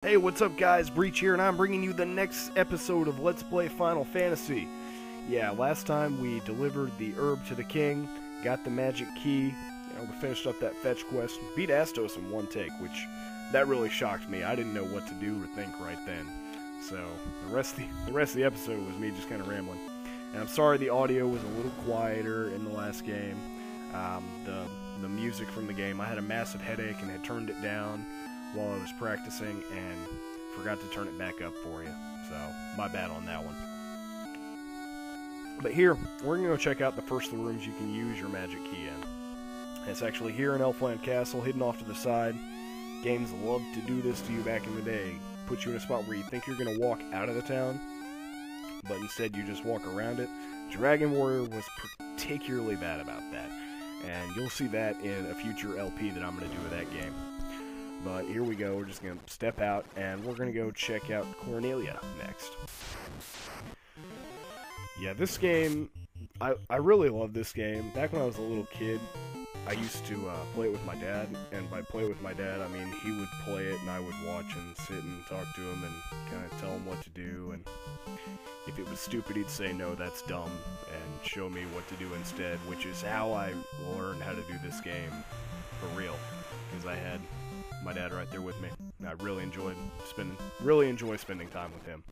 Hey, what's up guys, Breach here, and I'm bringing you the next episode of Let's Play Final Fantasy. Yeah, last time we delivered the herb to the king, got the magic key, we finished up that fetch quest, beat Astos in one take, which, that really shocked me. I didn't know what to do or think right then. So, the rest of the episode was me just kind of rambling. And I'm sorry the audio was a little quieter in the last game. The music from the game, I had a massive headache and had turned it down while I was practicing and forgot to turn it back up for you. So, my bad on that one. But here, we're going to go check out the first of the rooms you can use your magic key in. It's actually here in Elfland Castle, hidden off to the side. Games love to do this to you back in the day. Put you in a spot where you think you're going to walk out of the town, but instead you just walk around it. Dragon Warrior was particularly bad about that, and you'll see that in a future LP that I'm going to do with that game. But here we go, we're just going to step out, and we're going to go check out Cornelia next. Yeah, this game, I really love this game. Back when I was a little kid, I used to play it with my dad, and by play with my dad, I mean he would play it, and I would watch and sit and talk to him and kind of tell him what to do, and if it was stupid, he'd say, no, that's dumb, and show me what to do instead, which is how I learned how to do this game for real, because I had my dad right there with me. I really enjoy spending time with him.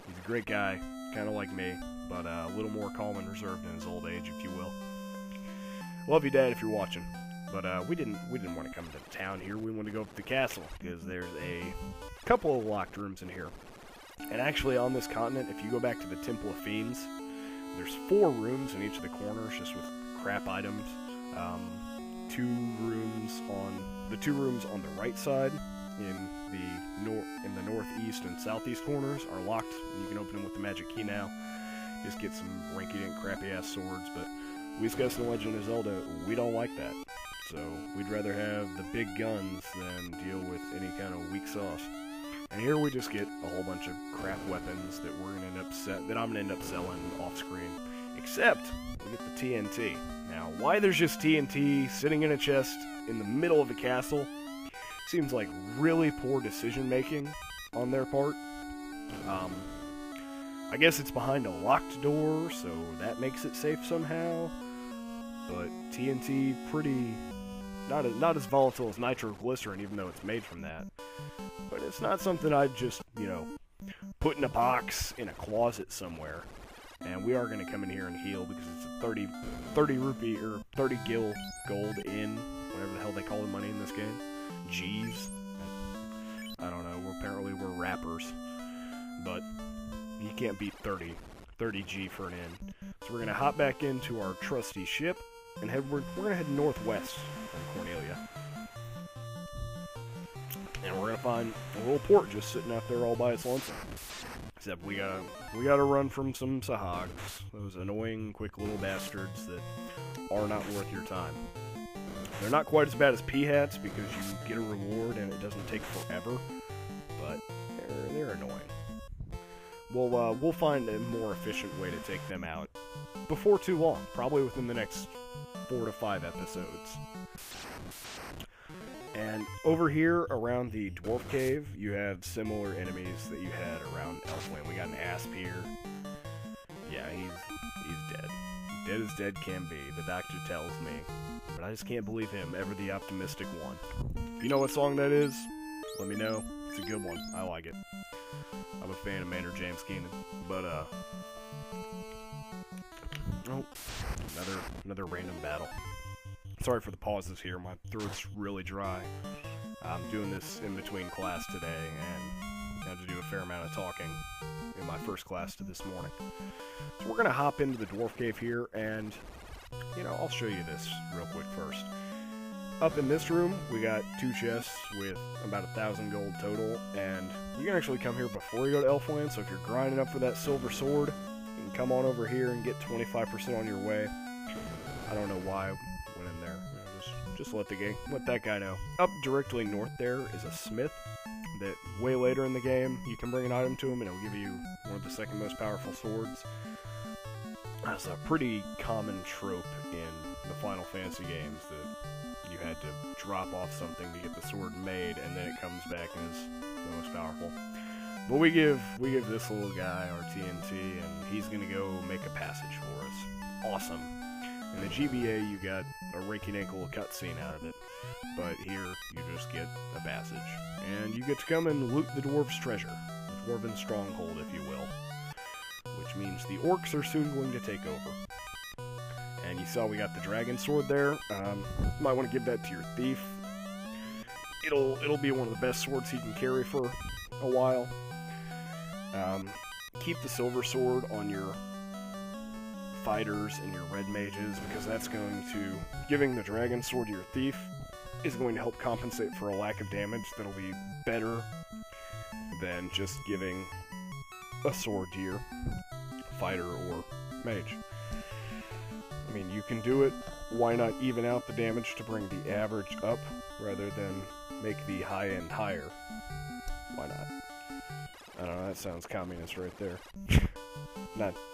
He's a great guy, kind of like me, but a little more calm and reserved in his old age, if you will. Love you, Dad, if you're watching. But we didn't want to come to town here. We wanted to go up to the castle because there's a couple of locked rooms in here. And actually, on this continent, if you go back to the Temple of Fiends, there's 4 rooms in each of the corners, just with crap items. The two rooms on the right side in the northeast and southeast corners are locked. You can open them with the magic key now. Just get some rinky-dink crappy-ass swords, but we discussed in Legend of Zelda, we don't like that. So we'd rather have the big guns than deal with any kind of weak sauce. And here we just get a whole bunch of crap weapons that I'm gonna end up selling off screen. Except we get the TNT. Now, why there's just TNT sitting in a chest in the middle of the castle seems like really poor decision making on their part. I guess it's behind a locked door, so that makes it safe somehow. But TNT not as volatile as nitroglycerin, even though it's made from that. But it's not something I'd just, put in a box in a closet somewhere. And we are going to come in here and heal because it's a 30 rupee or 30 gil gold in, whatever the hell they call the money in this game. G's. I don't know. Apparently we're rappers. But you can't beat 30 G for an in. So we're going to hop back into our trusty ship and we're going to head northwest from Cornelia. And we're going to find a little port just sitting out there all by its lonesome. Except we gotta run from some Sahags, those annoying, quick little bastards that are not worth your time. They're not quite as bad as P-Hats because you get a reward and it doesn't take forever, but they're annoying. We'll find a more efficient way to take them out before too long, probably within the next 4 to 5 episodes. And over here, around the Dwarf Cave, you have similar enemies that you had around Elfland. We got an Asp here. Yeah, he's dead. Dead as dead can be, the doctor tells me. But I just can't believe him, ever the optimistic one. If you know what song that is, let me know. It's a good one. I like it. I'm a fan of Maynard James Keenan. But, oh, another random battle. Sorry for the pauses here, my throat's really dry. I'm doing this in between class today, and I had to do a fair amount of talking in my first class to this morning. So we're going to hop into the Dwarf Cave here, and, I'll show you this real quick first. Up in this room, we got 2 chests with about 1,000 gold total, and you can actually come here before you go to Elfland, so if you're grinding up for that silver sword, you can come on over here and get 25% on your way. I don't know why I went in there. Just let that guy know. Up directly north there is a smith that way later in the game, you can bring an item to him and it'll give you one of the second most powerful swords. That's a pretty common trope in the Final Fantasy games, that you had to drop off something to get the sword made, and then it comes back as the most powerful. But we give this little guy our TNT, and he's gonna go make a passage for us. Awesome. In the GBA, you got a rinky-dink cutscene out of it, but here you just get a passage, and you get to come and loot the dwarves' treasure, the dwarven stronghold, if you will, which means the orcs are soon going to take over. And you saw we got the dragon sword there. Might want to give that to your thief. It'll be one of the best swords he can carry for a while. Keep the silver sword on your fighters and your red mages, because that's going to, giving the dragon sword to your thief is going to help compensate for a lack of damage that'll be better than just giving a sword to your fighter or mage. I mean, you can do it. Why not even out the damage to bring the average up rather than make the high end higher? Why not? I don't know, that sounds communist right there.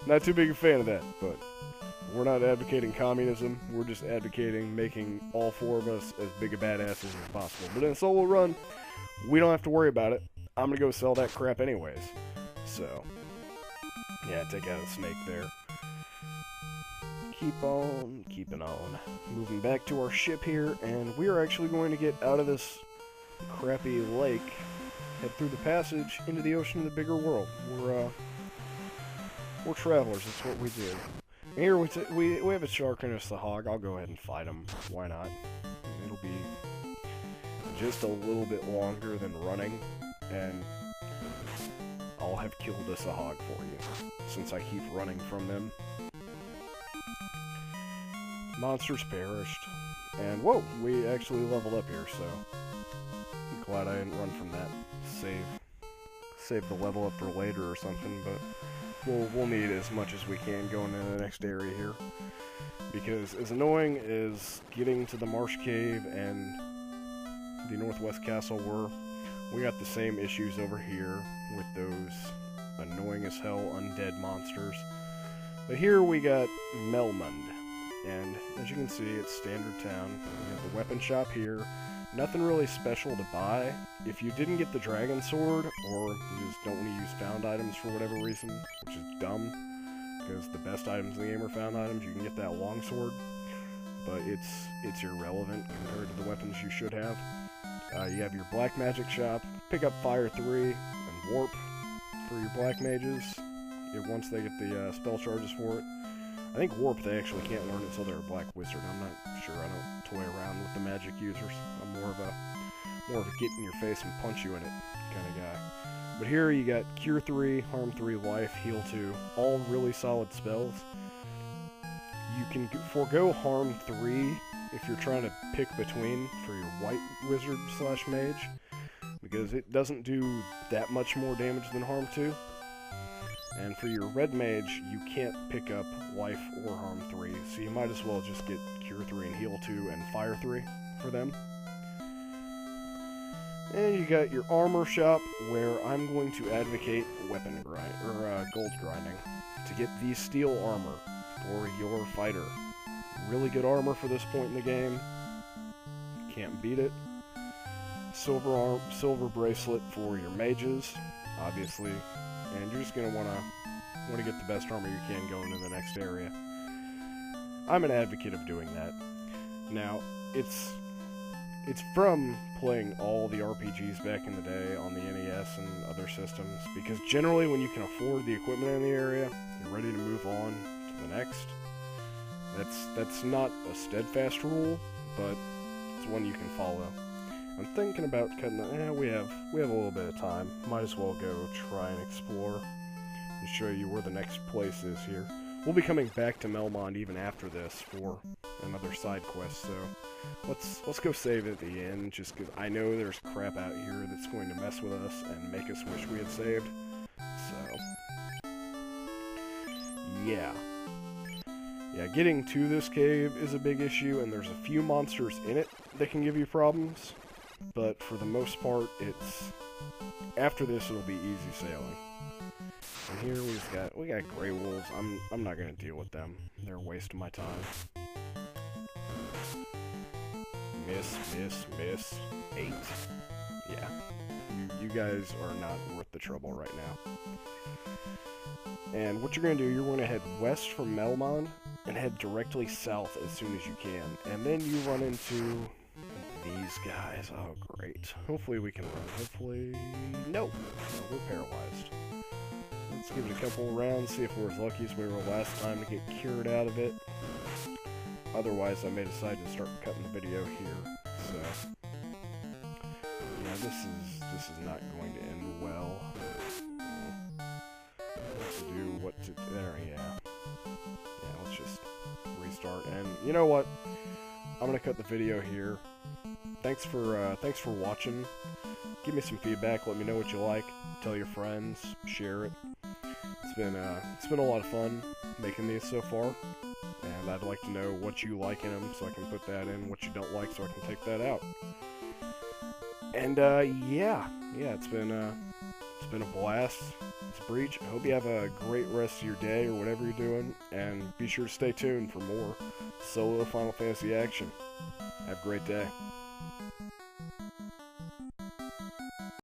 Not too big a fan of that, but we're not advocating communism. We're just advocating making all four of us as big a badasses as possible. But in a solo run, we don't have to worry about it. I'm gonna go sell that crap anyways. So, yeah, take out a snake there. Keep on keeping on. Moving back to our ship here, and we are actually going to get out of this crappy lake, head through the passage into the ocean of the bigger world. We're travelers, that's what we do. And here we have a shark and a sahag. I'll go ahead and fight him. Why not? It'll be just a little bit longer than running, and I'll have killed a sahag for you, since I keep running from them. Monsters perished. And whoa, we actually leveled up here, so I'm glad I didn't run from that. Save the level up for later or something, but we'll need as much as we can going into the next area here. Because as annoying as getting to the Marsh Cave and the Northwest Castle were, we got the same issues over here with those annoying as hell undead monsters. But here we got Melmund, and as you can see, it's standard town. We have the weapon shop here. Nothing really special to buy. If you didn't get the dragon sword, or you just don't want to use found items for whatever reason, which is dumb, because the best items in the game are found items, you can get that long sword, but it's irrelevant compared to the weapons you should have. You have your black magic shop. Pick up Fire 3 and Warp for your black mages, once they get the spell charges for it. I think Warp they actually can't learn until they're a black wizard. I'm not sure. I don't toy around with the magic users. I'm more of a get in your face and punch you in it kind of guy. But here you got Cure 3, Harm 3, Life, Heal 2, all really solid spells. You can forego Harm 3 if you're trying to pick between for your white wizard / mage, because it doesn't do that much more damage than Harm 2. And for your red mage, you can't pick up Life or Harm 3, so you might as well just get Cure 3 and Heal 2 and Fire 3 for them. And you got your armor shop, where I'm going to advocate weapon grind or gold grinding to get the steel armor for your fighter. Really good armor for this point in the game. Can't beat it. Silver bracelet for your mages, obviously. And you're just going to want to get the best armor you can going into the next area. I'm an advocate of doing that. Now, it's from playing all the RPGs back in the day on the NES and other systems, because generally when you can afford the equipment in the area, you're ready to move on to the next. That's not a steadfast rule, but it's one you can follow. I'm thinking about cutting the... we have a little bit of time. Might as well go try and explore and show you where the next place is here. We'll be coming back to Melmond even after this for another side quest, so let's go save it at the end, just because I know there's crap out here that's going to mess with us and make us wish we had saved. So, yeah. Yeah, getting to this cave is a big issue, and there's a few monsters in it that can give you problems. but for the most part, it's after this it'll be easy sailing. And here we got gray wolves. I'm not gonna deal with them. They're a waste of my time. Miss, miss, miss. 8. Yeah. You guys are not worth the trouble right now. And what you're going to do, you're going to head west from Melmond and head directly south as soon as you can. And then you run into these guys. Oh, great. Hopefully we can run. Hopefully... No, we're paralyzed. Let's give it a couple rounds, see if we're as lucky as we were last time to get cured out of it. Otherwise, I may decide to start cutting the video here. So, yeah, this is not going to end well. What to there, yeah. Let's just restart. And you know what? I'm gonna cut the video here. Thanks for watching. Give me some feedback. Let me know what you like. Tell your friends. Share it. It's been a lot of fun making these so far, and I'd like to know what you like in them so I can put that in. What you don't like so I can take that out. And yeah, it's been a blast. It's Breach. I hope you have a great rest of your day or whatever you're doing, and be sure to stay tuned for more solo Final Fantasy action. Have a great day.